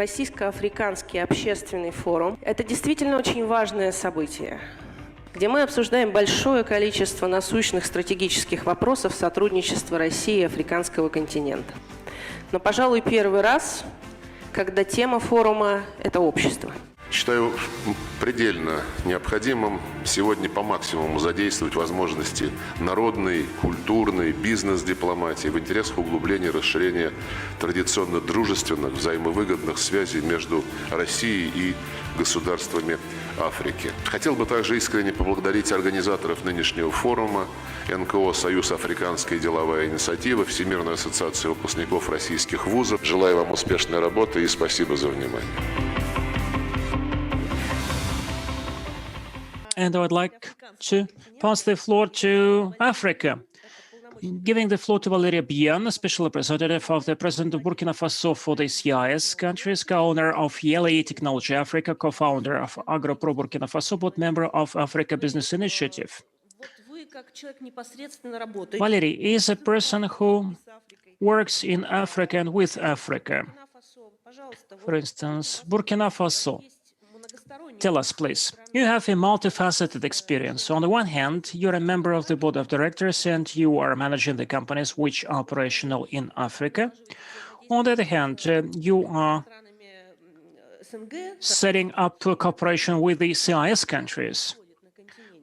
Российско-африканский общественный форум – это действительно очень важное событие, где мы обсуждаем большое количество насущных стратегических вопросов сотрудничества России и африканского континента. Но, пожалуй, первый раз, когда тема форума – это общество. Считаю предельно необходимым сегодня по максимуму задействовать возможности народной, культурной, бизнес-дипломатии в интересах углубления и расширения традиционно дружественных, взаимовыгодных связей между Россией и государствами Африки. Хотел бы также искренне поблагодарить организаторов нынешнего форума, НКО «Союз Африканская деловая инициатива», Всемирную ассоциацию выпускников российских вузов. Желаю вам успешной работы и спасибо за внимание. And I would like to pass the floor to Africa, giving the floor to Valeria Bian, a special representative of the President of Burkina Faso for the CIS countries, co-owner of Yelhy Technology Africa, co-founder of AgroPro Burkina Faso, board member of Africa Business Initiative. Valerie is a person who works in Africa and with Africa. For instance, Burkina Faso. Tell us, please. You have a multifaceted experience. On the one hand, you're a member of the board of directors and you are managing the companies which are operational in Africa. On the other hand, you are setting up cooperation with the CIS countries.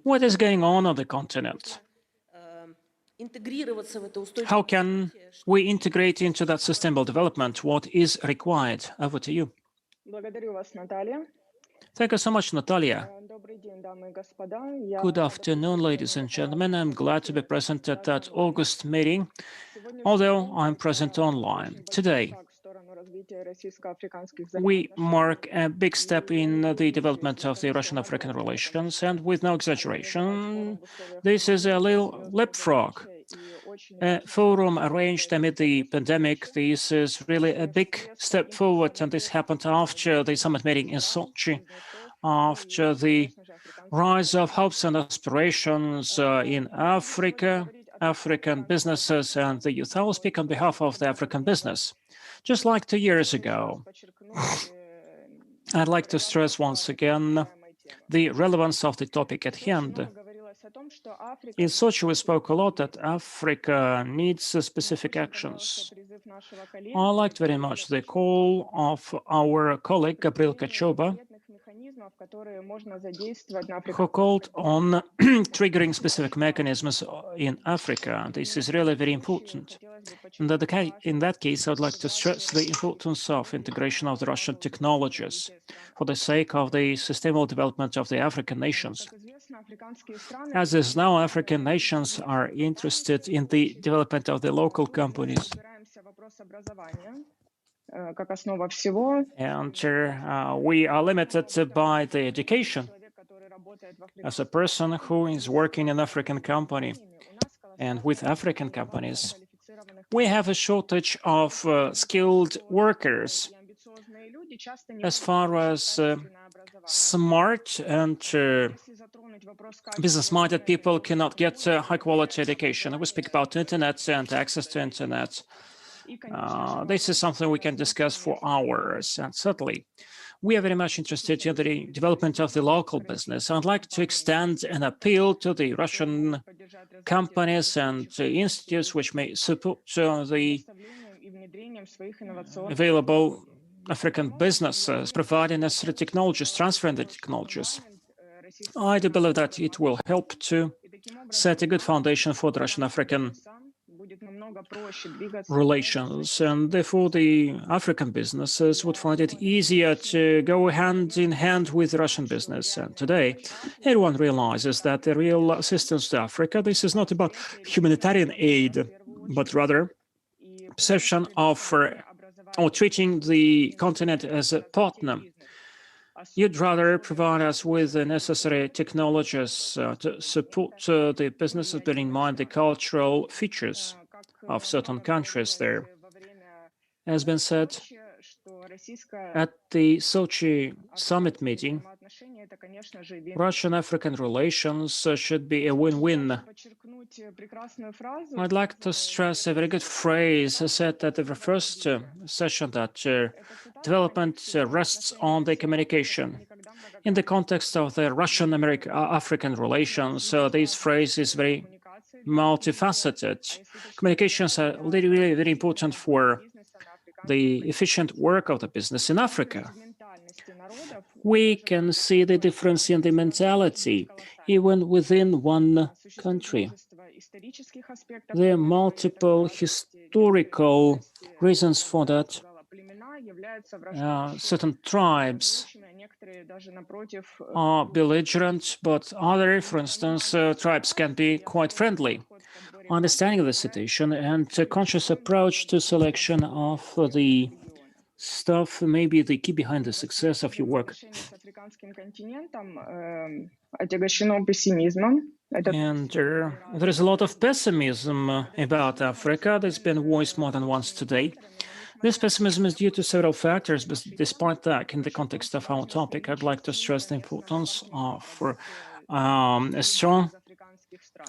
What is going on the continent? How can we integrate into that sustainable development? What is required? Over to you. Thank you so much, Natalia. Good afternoon, ladies and gentlemen. I'm glad to be present at that August meeting, although I'm present online. Today, we mark a big step in the development of the Russian-African relations, and with no exaggeration, this is a little leapfrog. A forum arranged amid the pandemic. This is really a big step forward, and this happened after the summit meeting in Sochi, after the rise of hopes and aspirations in Africa, African businesses, and the youth. I will speak on behalf of the African business. Just like 2 years ago, I'd like to stress once again the relevance of the topic at hand. In Sochi, we spoke a lot that Africa needs specific actions. I liked very much the call of our colleague, Gabriel Kachoba, who called on triggering specific mechanisms in Africa. This is really very important. In that case, I would like to stress the importance of integration of the Russian technologies for the sake of the sustainable development of the African nations. As is now, African nations are interested in the development of the local companies. And we are limited by the education. As a person who is working in an African company and with African companies, we have a shortage of skilled workers. As far as smart and business-minded people cannot get high-quality education. We speak about internet and access to internet. This is something we can discuss for hours, and certainly we are very much interested in the development of the local business. I'd like to extend an appeal to the Russian companies and institutes which may support the available African businesses, providing necessary technologies, transferring the technologies. I do believe that it will help to set a good foundation for the Russian-African relations, and therefore the African businesses would find it easier to go hand in hand with Russian business. And today, everyone realizes that the real assistance to Africa, this is not about humanitarian aid, but rather perception of or treating the continent as a partner. You'd rather provide us with the necessary technologies to support the businesses, bearing in mind the cultural features of certain countries there. As been said, At the Sochi summit meeting, Russian-African relations should be a win-win. I'd like to stress a very good phrase said at the first session that development rests on the communication. In the context of the Russian-African relations, this phrase is very multifaceted. Communications are really very important for the efficient work of the business in Africa. We can see the difference in the mentality, even within one country. There are multiple historical reasons for that. Certain tribes are belligerent, but other, for instance, tribes can be quite friendly. Understanding the situation and a conscious approach to selection of the stuff may be the key behind the success of your work. And there is a lot of pessimism about Africa that's been voiced more than once today. This pessimism is due to several factors, but despite that, in the context of our topic, I'd like to stress the importance of a strong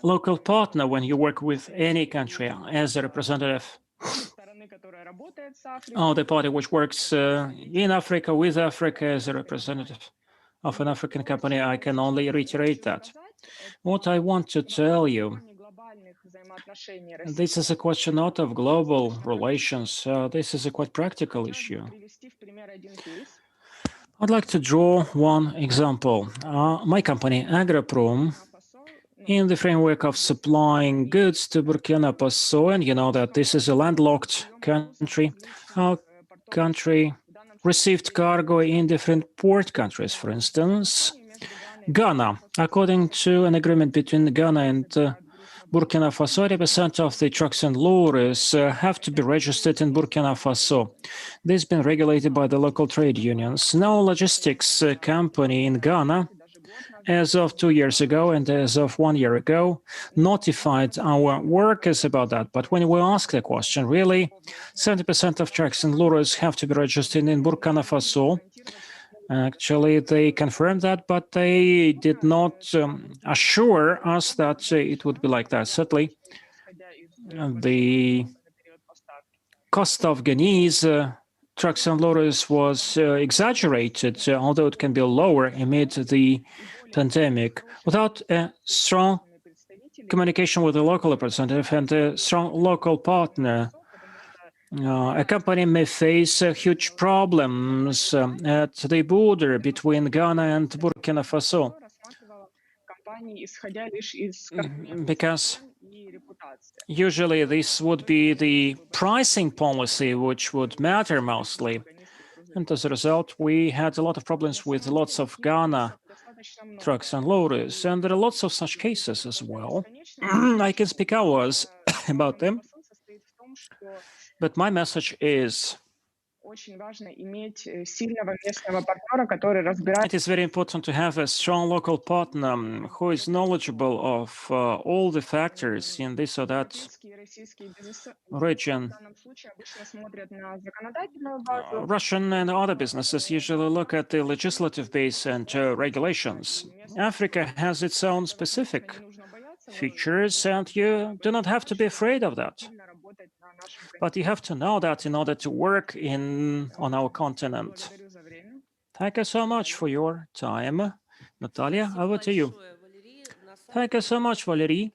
local partner when you work with any country as a representative of the party which works in Africa, with Africa, as a representative of an African company. I can only reiterate that. What I want to tell you, this is a question not of global relations. This is a quite practical issue. I'd like to draw one example. My company, Agroprom, in the framework of supplying goods to Burkina Faso, and you know that this is a landlocked country, our country received cargo in different port countries. For instance, Ghana, according to an agreement between Ghana and Burkina Faso, 80% of the trucks and lorries have to be registered in Burkina Faso. This has been regulated by the local trade unions. No logistics company in Ghana, as of 2 years ago and as of 1 year ago, notified our workers about that. But when we asked the question, really, 70% of trucks and lorries have to be registered in Burkina Faso. Actually, they confirmed that, but they did not assure us that it would be like that. Certainly, the cost of Ghanese trucks and lorries was exaggerated, although it can be lower amid the pandemic. Without a strong communication with the local representative and a strong local partner, a company may face huge problems at the border between Ghana and Burkina Faso, because usually this would be the pricing policy which would matter mostly. And as a result, we had a lot of problems with lots of Ghana trucks and lorries, and there are lots of such cases as well. I can speak hours about them. But my message is, it is very important to have a strong local partner who is knowledgeable of all the factors in this or that region. Russian and other businesses usually look at the legislative base and regulations. Africa has its own specific features, and you do not have to be afraid of that. But you have to know that in order to work on our continent. Thank you so much for your time. Natalia, over to you. Thank you so much, Valerie.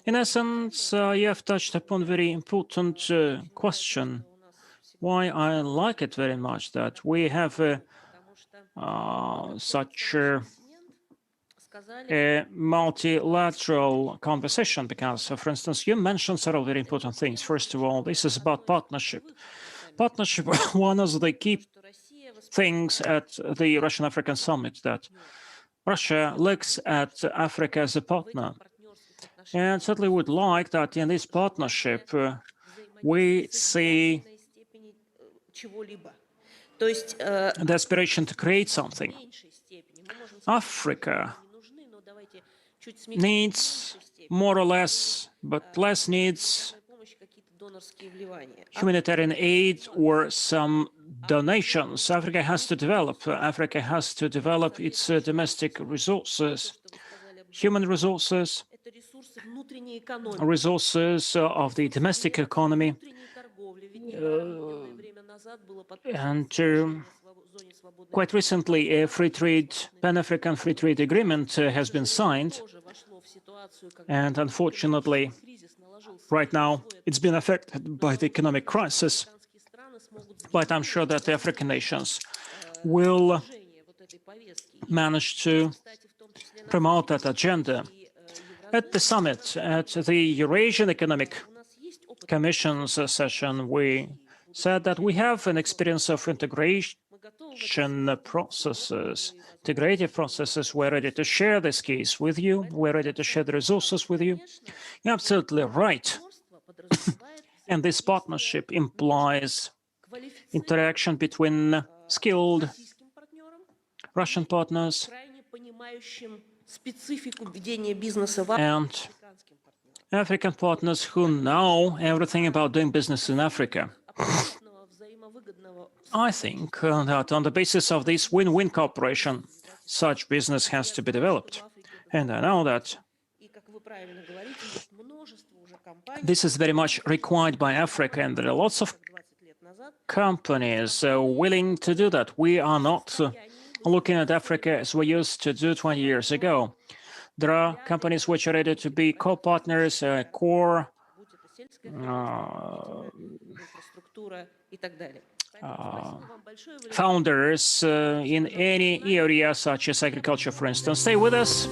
In essence, you have touched upon a very important question. Why I like it very much that we have such a multilateral conversation, because, for instance, you mentioned several very important things. First of all, this is about partnership. Partnership, one of the key things at the Russian-African summit, that Russia looks at Africa as a partner. And certainly would like that in this partnership, we see the aspiration to create something. Africa needs more or less, but less needs humanitarian aid or some donations. Africa has to develop. Africa has to develop its domestic resources, human resources, resources of the domestic economy. And quite recently, a free trade, Pan-African free trade agreement has been signed. And unfortunately, right now, it's been affected by the economic crisis. But I'm sure that the African nations will manage to promote that agenda. At the summit, at the Eurasian Economic Commission's session, we said that we have an experience of integration processes, integrative processes. We're ready to share this case with you. We're ready to share the resources with you. You're absolutely right. And this partnership implies interaction between skilled Russian partners and African partners who know everything about doing business in Africa. I think that on the basis of this win-win cooperation, such business has to be developed. And I know that this is very much required by Africa, and there are lots of companies willing to do that. We are not looking at Africa as we used to do 20 years ago. There are companies which are ready to be co-partners, core founders in any area such as agriculture, for instance. Stay with us.